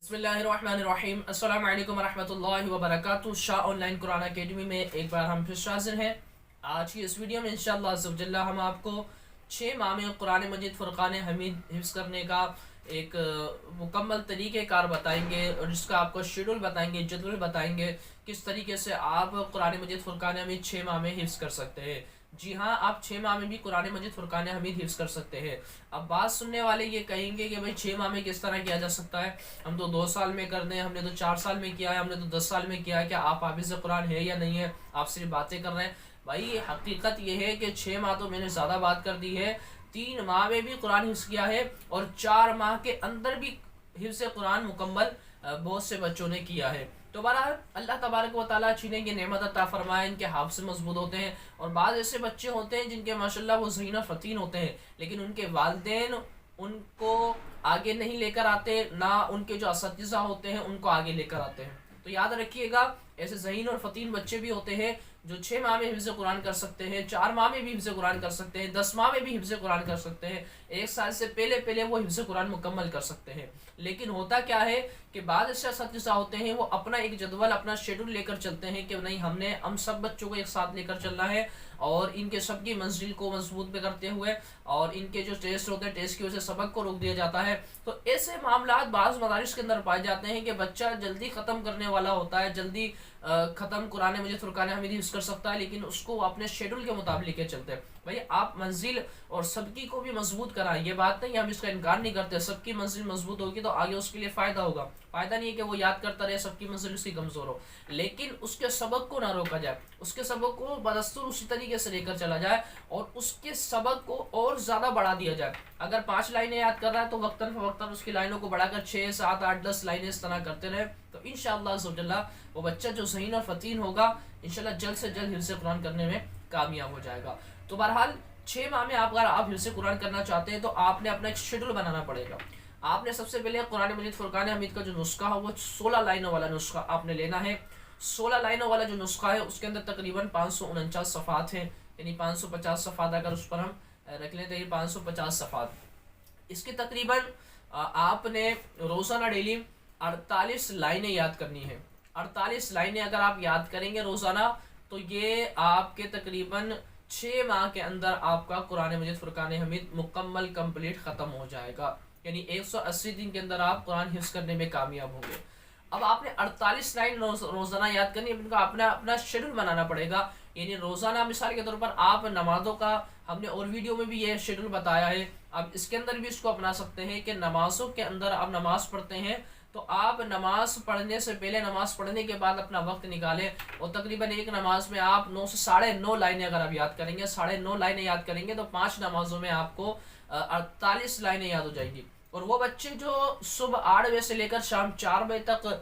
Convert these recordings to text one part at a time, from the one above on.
बिस्मिल्लाहिर्रहमानिर्रहीम। अस्सलाम वालेकुम वरहमतुल्लाहि वबरकातुहू। शाह ऑनलाइन कुरान अकेडमी में एक बार हम फिर हाजिर हैं। आज की इस वीडियो में इंशाअल्लाह अज़्ज़वजल्ला हम आपको 6 माह में कुरान मजीद फ़ुरक़ान हमीद हिफ्ज़ करने का एक मुकम्मल तरीक़ेकार बताएंगे और इसका आपको शेड्यूल बताएंगे, जदवल बताएंगे किस तरीके से आप कुरान मजीद फ़ुरक़ान हमीद 6 माह में हिफ्ज़ कर सकते हैं। जी हाँ, आप 6 माह में भी कुरान मजीद फ़ुरक़ान हमीद हिफ्ज़ कर सकते हैं। अब बात सुनने वाले ये कहेंगे कि भाई 6 माह में किस तरह किया जा सकता है, हम तो 2 साल में कर रहे हैं, हमने तो 4 साल में किया है, हमने तो 10 साल में किया है, क्या आप हाफिज़ कुरान है या नहीं है, आप सिर्फ बातें कर रहे हैं। भाई हकीकत ये है कि 6 माह तो मैंने ज़्यादा बात कर दी है, 3 माह में भी कुरान हिफ्ज़ किया है और 4 माह के अंदर भी हिफ्ज़ कुरान मुकम्मल बहुत से बच्चों ने किया है। तो बहरहाल अल्लाह तबारक व तआला चीने की नेमत अता फरमाए, इनके हाफ़िज़ मजबूत होते हैं और बाद ऐसे बच्चे होते हैं जिनके माशाल्लाह वो ज़हीन और फ़तीन होते हैं, लेकिन उनके वालिदैन उनको आगे नहीं लेकर आते, ना उनके जो असातिज़ा होते हैं उनको आगे लेकर आते हैं। तो याद रखिएगा, ऐसे ज़हीन और फ़तीन बच्चे भी होते हैं जो 6 माह में हिफ्ज़ कुरान कर सकते हैं, 4 माह में भी हिफ्ज़ कुरान कर सकते हैं, 10 माह में भी हिफ्ज़ कुरान कर सकते हैं, 1 साल से पहले वो हिफ्ज़ कुरान मुकम्मल कर सकते हैं। लेकिन होता क्या है कि बाद ऐसे असातिज़ा होते हैं वो अपना एक जदवल, अपना शेड्यूल लेकर चलते हैं कि नहीं, हम सब बच्चों को एक साथ लेकर चलना है और इनके सब की मंजिल को मजबूत पे करते हुए और इनके जो टेस्ट होते हैं, टेस्ट की वजह से सबक को रोक दिया जाता है। तो ऐसे मामलात बाज़ मदारिस के अंदर पाए जाते हैं कि बच्चा जल्दी ख़त्म करने वाला होता है, जल्दी ख़त्म कुरान मजीद फ़ुरक़ान हमीद हिफ्ज़ कर सकता है, लेकिन उसको अपने शेड्यूल के मुताबिक लेके चलते हैं। भाई आप मंजिल और सबकी को भी मजबूत कराएं, ये बात नहीं, हम इसका इनकार नहीं करते, सबकी मंजिल मजबूत होगी तो आगे उसके लिए फ़ायदा होगा। फ़ायदा नहीं है कि वो याद करता रहे, सबकी मंजिल उसकी कमज़ोर हो, लेकिन उसके सबक को ना रोका जाए, उसके सबक को बदस्तूर उसी तरीके से लेकर चला जाए और उसके सबक को और ज़्यादा बढ़ा दिया जाए। अगर 5 लाइनें याद कर रहा है तो वक्तन फ़वक्तन उसकी लाइनों को बढ़ाकर 6, 7, 8, 10 लाइनें इस तरह करते रहे, तो इंशाअल्लाह अज़्ज़वजल्ला वो बच्चा जो ज़हीन और फ़तीन होगा इंशाअल्लाह जल्द से जल्द हिफ्ज़ कुरान करने में कामयाब हो जाएगा। तो बहरहाल 6 माह में अगर आप हिफ्ज़ कुरान करना चाहते हैं तो आपने अपना एक शेड्यूल बनाना पड़ेगा। आपने सबसे पहले कुरान मजीद फ़ुरक़ान हमीद का जो नुस्खा है वो 16 लाइनों वाला नुस्खा आपने लेना है। 16 लाइनों वाला जो नुस्खा है उसके अंदर तकरीबन 549 सफ़ात हैं, यानी 550 सफ़ात अगर उस पर हम रख लें तो ये 550 सफ़ात। इसके तकरीबन आपने रोज़ाना डेली 48 लाइनें याद करनी है। 48 लाइनें अगर आप याद करेंगे रोज़ाना तो ये आपके तकरीबन 6 माह के अंदर आपका कुरान मजीद फ़ुरक़ान हमीद मुकम्मल कंप्लीट ख़त्म हो जाएगा, यानी 180 दिन के अंदर आप कुरान हिफ्ज़ करने में कामयाब होंगे। अब आपने 48 लाइन रोज़ाना याद करनी है, इनका अपना शेड्यूल बनाना पड़ेगा, यानी रोज़ाना मिसाल के तौर पर आप नमाज़ों का, हमने और वीडियो में भी ये शेड्यूल बताया है, अब इसके अंदर भी इसको अपना सकते हैं कि नमाज़ों के अंदर आप नमाज़ पढ़ते हैं तो आप नमाज पढ़ने से पहले, नमाज पढ़ने के बाद अपना वक्त निकालें और तकरीबन एक नमाज में आप 9 से 9.5 लाइनें अगर आप याद करेंगे, 9.5 लाइनें याद करेंगे तो 5 नमाजों में आपको 48 लाइनें याद हो जाएंगी। और वो बच्चे जो सुबह 8 बजे से लेकर शाम 4 बजे तक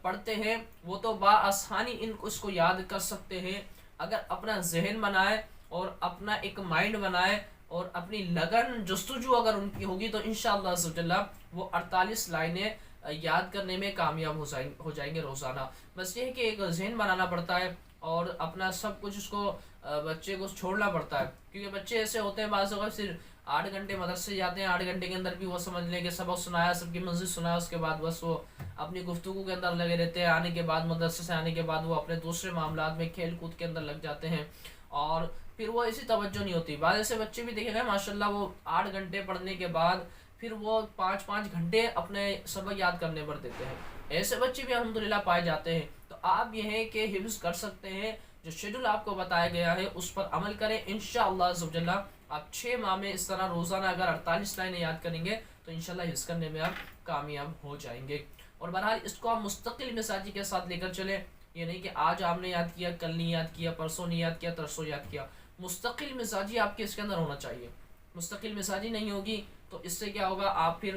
पढ़ते हैं वो तो बाआसानी इसको याद कर सकते हैं, अगर अपना जहन बनाए और अपना एक माइंड बनाए और अपनी लगन जस्तुजू अगर उनकी होगी तो इंशाअल्लाह अज़्ज़वजल्ला वो 48 लाइनें याद करने में कामयाब हो जाएंगे रोज़ाना। बस ये है कि एक जहन बनाना पड़ता है और अपना सब कुछ उसको बच्चे को छोड़ना पड़ता है, क्योंकि बच्चे ऐसे होते हैं बाज़ अगर सिर्फ 8 घंटे मदरसे जाते हैं, 8 घंटे के अंदर भी वो समझ लें कि सबक सुनाया, सबकी मंजिल सुनाया, उसके बाद बस वो अपनी गुफ्तगू के अंदर लगे रहते हैं। आने के बाद मदरसे से आने के बाद वो अपने दूसरे मामलात में खेल कूद के अंदर लग जाते हैं और फिर वो ऐसी तवज्जो नहीं होती। बाद ऐसे बच्चे भी देखे गए माशाल्लाह वो 8 घंटे पढ़ने के बाद फिर वो 5-5 घंटे अपने सबक याद करने पर देते हैं, ऐसे बच्चे भी अल्हम्दुलिल्लाह पाए जाते हैं। तो आप ये है कि हिफ्ज़ कर सकते हैं, जो शेड्यूल आपको बताया गया है उस पर अमल करें, इंशाअल्लाह अज़्ज़वजल्ला आप 6 माह में इस तरह रोज़ाना अगर 48 लाइनें याद करेंगे तो इंशाअल्लाह हिफ्ज़ करने में आप कामयाब हो जाएंगे। और बहरहाल इसको आप मुस्तकिल मिजाजी के साथ लेकर चलें, ये नहीं कि आज आपने याद किया, कल नहीं याद किया, परसों नहीं याद किया, तरसों याद किया। मुस्तकिल मिजाजी आपके इसके अंदर होना चाहिए। मुस्तकिल मिजाजी नहीं होगी तो इससे क्या होगा, आप फिर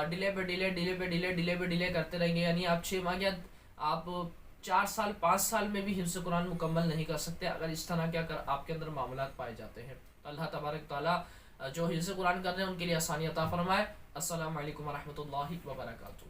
डिले पे डिले करते रहेंगे, यानी आप 6 माह या आप 4 साल 5 साल में भी हिफ्ज़ कुरान मुकम्मल नहीं कर सकते अगर इस तरह के अगर आपके अंदर मामलात पाए जाते हैं। तो अल्लाह तबारक ताला जो हिफ्ज़ कुरान कर रहे हैं उनके लिए आसानी अता फरमाए। अस्सलामु अलैकुम वरहमतुल्लाहि वबरकातुहू।